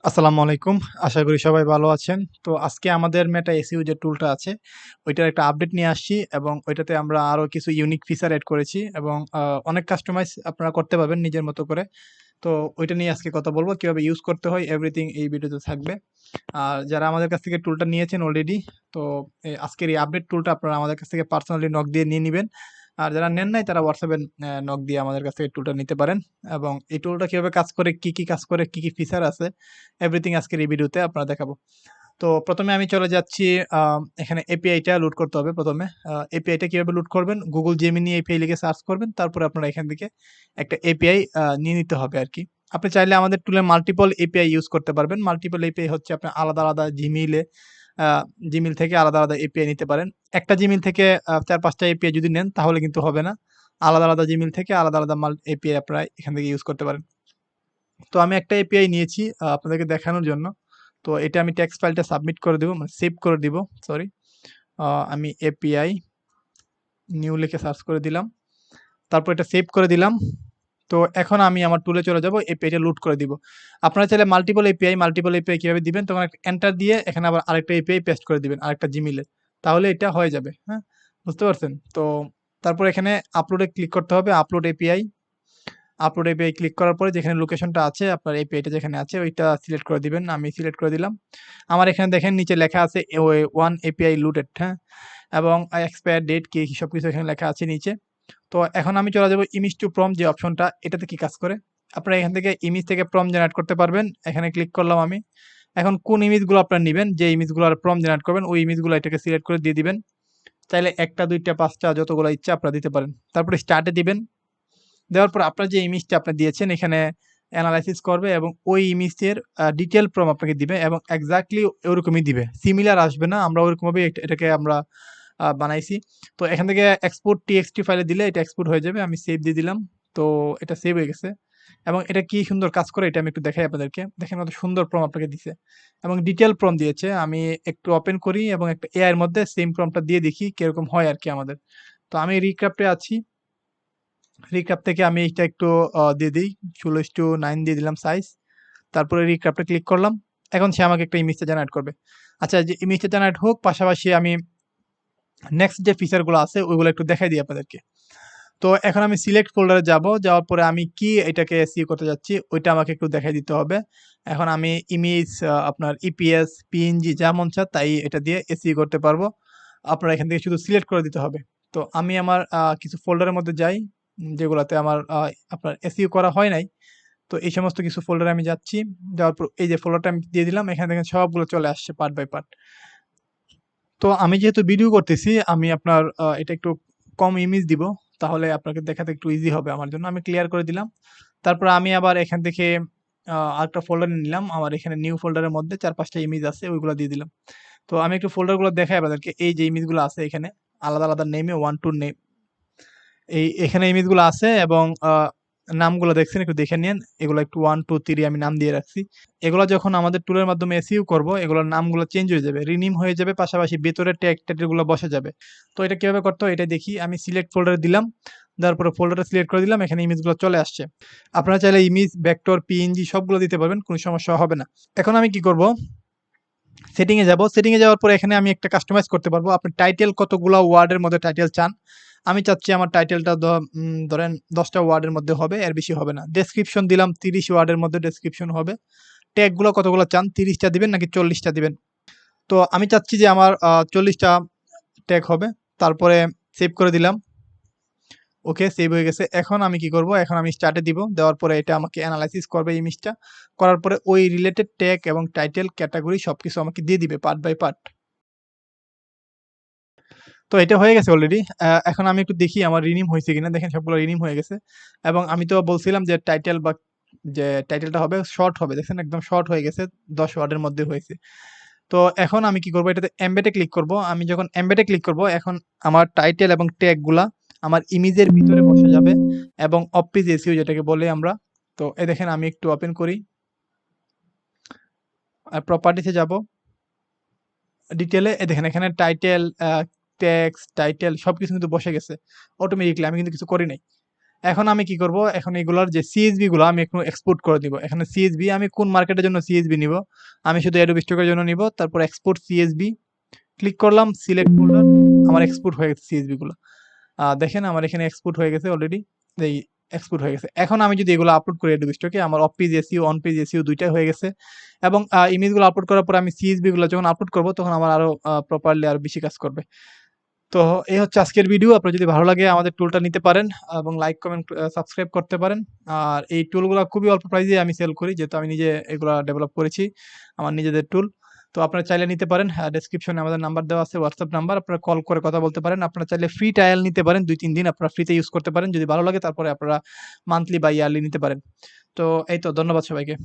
আসসালামু আলাইকুম। আশা করি সবাই ভালো আছেন। তো আজকে আমাদের মেটা এসইও যে টুলটা আছে, ওইটার একটা আপডেট নিয়ে আসছি এবং ওইটাতে আমরা আরো কিছু ইউনিক ফিচার এড করেছি এবং অনেক কাস্টমাইজ আপনারা করতে পারবেন নিজের মতো করে। তো ওইটা নিয়ে আজকে কথা বলব। কিভাবে ইউজ করতে হয় এভরিথিং এই ভিডিওতে থাকবে। আর যারা আমাদের কাছ থেকে টুলটা নিয়েছেন অলরেডি, তো আজকের এই আপডেট টুলটা আপনারা আমাদের কাছ থেকে পার্সোনালি নক দিয়ে নিয়ে নিবেন। আর যারা নেন নাই তারা হোয়াটসঅ্যাপে নক দিয়ে আমাদের কাছ থেকে টুলটা নিতে পারেন। এবং এই টুলটা কিভাবে কাজ করে, কি কাজ করে, কি ফিচার আছে, এভরিথিং আজকের এই ভিডিওতে আপনারা দেখাবো। তো প্রথমে আমি চলে যাচ্ছি, এখানে এপিআইটা লোড করতে হবে প্রথমে। এপিআইটা কিভাবে লোড করবেন, গুগল জেমিনি এপিআই লিখে সার্চ করবেন, তারপরে আপনারা এখান থেকে একটা এপিআই নিয়ে নিতে হবে আর কি। আপনি চাইলে আমাদের টুলে মাল্টিপল এপিআই ইউজ করতে পারবেন। মাল্টিপল এপিআই হচ্ছে আপনার আলাদা আলাদা জিমেইলে, জিমেইল থেকে আলাদা আলাদা এপিআই নিতে পারেন। একটা জিমেইল থেকে ৪-৫টা এপিআই যদি নেন তাহলে কিন্তু হবে না। আলাদা আলাদা জিমেইল থেকে আলাদা আলাদা এপিআই আপনারা এখান থেকে ইউজ করতে পারেন। তো আমি একটা এপিআই নিয়েছি আপনাদেরকে দেখানোর জন্য। তো এটা আমি টেক্সট ফাইলটা সাবমিট করে দেব, মানে সেভ করে দিব, সরি। আমি এপিআই নিউ লিখে সার্চ করে দিলাম। তারপর এটা সেভ করে দিলাম। তো এখন আমি আমার টুলে চলে যাব, এপিআইটা লোড করে দিব। আপনারা চাইলে মাল্টিপল এপিআই কিভাবে দিবেন, তখন এন্টার দিয়ে এখানে আবার আরেকটা এপিআই পেস্ট করে দিবেন আরেকটা জিমেইলে। তাহলে এটা হয়ে যাবে, হ্যাঁ? বুঝতে পারছেন? তো তারপর এখানে আপলোডে ক্লিক করতে হবে, আপলোড এপিআই ক্লিক করার পরে যেখানে লোকেশনটা আছে, আপনার এপিআইটা যেখানে আছে ওইটা সিলেক্ট করে দিবেন। আমি সিলেক্ট করে দিলাম। আমার এখানে দেখেন নিচে লেখা আছে ওয়ান এপিআই লোডেড, হ্যাঁ? এবং এক্সপায়ার ডেট কি সবকিছু এখানে লেখা আছে নিচে। তো এখন আমি চলে যাব ইমেজ টু প্রম্পট যে অপশনটা, এটাতে কি কাজ করে। আপনারা এখান থেকে ইমেজ থেকে প্রম্পট জেনারেট করতে পারবেন। এখানে ক্লিক করলাম আমি। এখন কোন ইমেজগুলো আপনারা নিবেন, যে ইমেজগুলো আর প্রম্পট জেনারেট করবেন ওই ইমেজগুলো এটাকে সিলেক্ট করে দিয়ে দিবেন। চাইলে ১টা ২টা ৫টা যতগুলো ইচ্ছা আপনারা দিতে পারেন। তারপরে স্টার্টে দিবেন। দেওয়ার পর আপনার যে ইমেজটা আপনি দিয়েছেন এখানে এনালাইসিস করবে এবং ওই ইমেজের ডিটেইল প্রম্পট আপনাকে দিবে এবং এক্সাক্টলি ওরকমই দিবে। সিমিলার আসবে না। আমরা ওরকমভাবে এটাকে আমরা বানাইছি। তো এখান থেকে এক্সপোর্ট টিএক্সটি ফাইলে দিলে এটা এক্সপোর্ট হয়ে যাবে। আমি সেভ দিয়ে দিলাম। তো এটা সেভ হয়ে গেছে। এবং এটা কি সুন্দর কাজ করে এটা আমি একটু দেখাই আপনাদেরকে। দেখেন কত সুন্দর প্রম্পট আপনাকে দিছে। এবং ডিটেইল প্রম্পট দিয়েছে। আমি একটু ওপেন করি এবং একটা এআই এর মধ্যে সেম প্রম্পটটা দিয়ে দেখি কিরকম হয় আরকি আমাদের। তো আমি রিক্রাফটে আছি। রিক্রাফট থেকে আমি এটা একটু দিয়ে দেই। 16:9 দিয়ে দিলাম সাইজ। তারপরে রিক্রাফটে ক্লিক করলাম। এখন সে আমাকে একটা ইমেজটা জেনারেট করবে। আচ্ছা, যে ইমেজটা জেনারেট হোক, পাশাপাশি আমি নেক্সট যে ফিচারগুলো আছে ওইগুলো একটু দেখাই দিই আপনাদেরকে। তো এখন আমি সিলেক্ট ফোল্ডারে যাব। যাওয়ার পরে আমি কি এটাকে এসইও করতে যাচ্ছি ওইটা আমাকে একটু দেখাই দিতে হবে। এখন আমি ইমেজ, আপনার ইপিএস, পিএনজি যা মন চায় তাই এটা দিয়ে এসইও করতে পারবো। আপনারা এখান থেকে শুধু সিলেক্ট করে দিতে হবে। তো আমি আমার কিছু ফোল্ডারের মধ্যে যাই, যেগুলাতে আমার আপনার এসইও করা হয় নাই। তো এই সমস্ত কিছু ফোল্ডারে আমি যাচ্ছি। যাওয়ার পর এই যে ফোল্ডারটা আমি দিয়ে দিলাম, এখানে দেখেন সবগুলো চলে আসছে পার্ট বাই পার্ট। তো আমি যেহেতু ভিডিও করতেছি, আমি আপনার এটা একটু কম ইমেজ দিব। তাহলে আপনাকে দেখাতে একটু ইজি হবে আমার জন্য। আমি ক্লিয়ার করে দিলাম। তারপর আমি আবার এখান থেকে আরেকটা ফোল্ডার নিলাম। আমার এখানে নিউ ফোল্ডারের মধ্যে ৪-৫ টা ইমেজ আছে, ওইগুলো দিয়ে দিলাম। তো আমি একটু ফোল্ডারগুলো দেখাই আপনাদেরকে। এই যে ইমেজগুলো আছে এখানে আলাদা, আলাদা নেমে 1 2 নেম, এখানে ইমেজগুলো আছে এবং নামগুলো দেখছেন, একটু দেখে নিয়েন। এগুলো একটু 1 2 3 আমি নাম দিয়ে রাখছি। এগুলা যখন আমাদের টুলের মাধ্যমে এসইও করব, এগুলোর নামগুলো চেঞ্জ হয়ে যাবে, রিনেম হয়ে যাবে, পাশাপাশি ভেতরের ট্যাগ-ট্যাগগুলো বসে যাবে। তো এটা কিভাবে করতে হয় এটা দেখি। আমি সিলেক্ট ফোল্ডারে দিলাম। দেওয়ার পরে ফোল্ডারটা সিলেক্ট করে দিলাম। এখানে ইমেজগুলো চলে আসছে। আপনারা চাইলে ইমেজ, ভেক্টর, পিএনজি সবগুলো দিতে পারবেন। কোনো সমস্যা হবে না। এখন আমি কি করব? সেটিং এ যাব। সেটিং এ যাওয়ার পরে এখানে আমি একটা কাস্টমাইজ করতে পারবো। আপনি টাইটেল কতগুলা ওয়ার্ডের মধ্যে টাইটেল চান। আমি চাচ্ছি আমার টাইটেলটা ধরেন ১০ টা ওয়ার্ডের মধ্যে হবে, এর বেশি হবে না। ডেসক্রিপশন দিলাম ৩০ ওয়ার্ডের মধ্যে ডেসক্রিপশন হবে। ট্যাগ গুলো কতগুলো চান, ৩০ টা দিবেন নাকি ৪০ টা দিবেন? তো আমি চাচ্ছি যে আমার ৪০ টা ট্যাগ হবে। তারপরে সেভ করে দিলাম। ওকে, সেভ হয়ে গেছে। এখন আমি কি করব? এখন আমি স্টার্টে দিব। দেওয়ার পরে এটা আমাকে এনালাইসিস করবে ইমেজটা। করার পরে ওই রিলেটেড ট্যাগ এবং টাইটেল, ক্যাটেগরি সবকিছু আমাকে দিয়ে দিবে পার্ট বাই পার্ট। তো এটা হয়ে গেছে অলরেডি। এখন আমি একটু দেখি আমার রিনিম হইছে কিনা। দেখেন সবগুলো রিনিম হয়ে গেছে। এবং আমি তো বলছিলাম যে টাইটেল বা যে টাইটেলটা হবে শর্ট হবে। দেখছেন একদম শর্ট হয়ে গেছে। ১০ ওয়ার্ডের মধ্যে হয়েছে। তো এখন আমি কি করব? এটাতে এমবেড এ ক্লিক করব। আমি যখন এমবেড এ ক্লিক করব, এখন আমার টাইটেল এবং ট্যাগ গুলা আমার ইমেজের ভিতরে বসে যাবে এবং অফ পেজ এসইও যেটাকে বলি আমরা। তো এই দেখেন আমি একটু ওপেন করি। প্রপার্টিস এ যাব। ডিটেইলে এই দেখেন এখানে টাইটেল, টেক্সট, টাইটেল সবকিছু কিন্তু বসে গেছে অটোমেটিক্যালি। আমি কিন্তু কিছু করি নাই। এখন আমি কি করব? এখন এগুলার যে CSV গুলা আমি একটু এক্সপোর্ট করে দিব। এখানে CSV আমি কোন মার্কেটের জন্য CSV নিব? আমি শুধু Adobe Stock এর জন্য নিব। তারপর এক্সপোর্ট CSV ক্লিক করলাম, সিলেক্ট ফোল্ডার, আমার এক্সপোর্ট হয়ে গেছে CSV গুলা। দেখেন আমার এখানে এক্সপোর্ট হয়ে গেছে অলরেডি। এই এক্সপোর্ট হয়ে গেছে। এখন আমি যদি এগুলো আপলোড করি Adobe Stock এ আমার of page SEO, on page SEO ২ টাই হয়ে গেছে। এবং ইমেজগুলো আপলোড করার পরে আমি CSV গুলো যখন আপলোড করব তখন আমার আরো প্রপারলি আরো বেশি কাজ করবে। তো এই হচ্ছে আজকের ভিডিও। আপনার যদি ভালো লাগে আমাদের টুলটা নিতে পারেন এবং লাইক, কমেন্ট, সাবস্ক্রাইব করতে পারেন। আর এই টুলগুলা খুবই অল্প প্রাইসে আমি সেল করি যেহেতু আমি নিজে এগুলা ডেভেলপ করেছি। আমার নিজেদের টুল। তো আপনারা চাইলে নিতে পারেন। ডেসক্রিপশনে আমাদের নাম্বার দেওয়া আছে, WhatsApp নাম্বার। আপনারা কল করে কথা বলতে পারেন। আপনারা চাইলে ফ্রি ট্রায়াল নিতে পারেন। ২-৩ দিন আপনারা ফ্রিতে ইউজ করতে পারেন। যদি ভালো লাগে তারপরে আপনারা মান্থলি বা ইয়ারলি নিতে পারেন। তো এই তো ধন্যবাদ সবাইকে।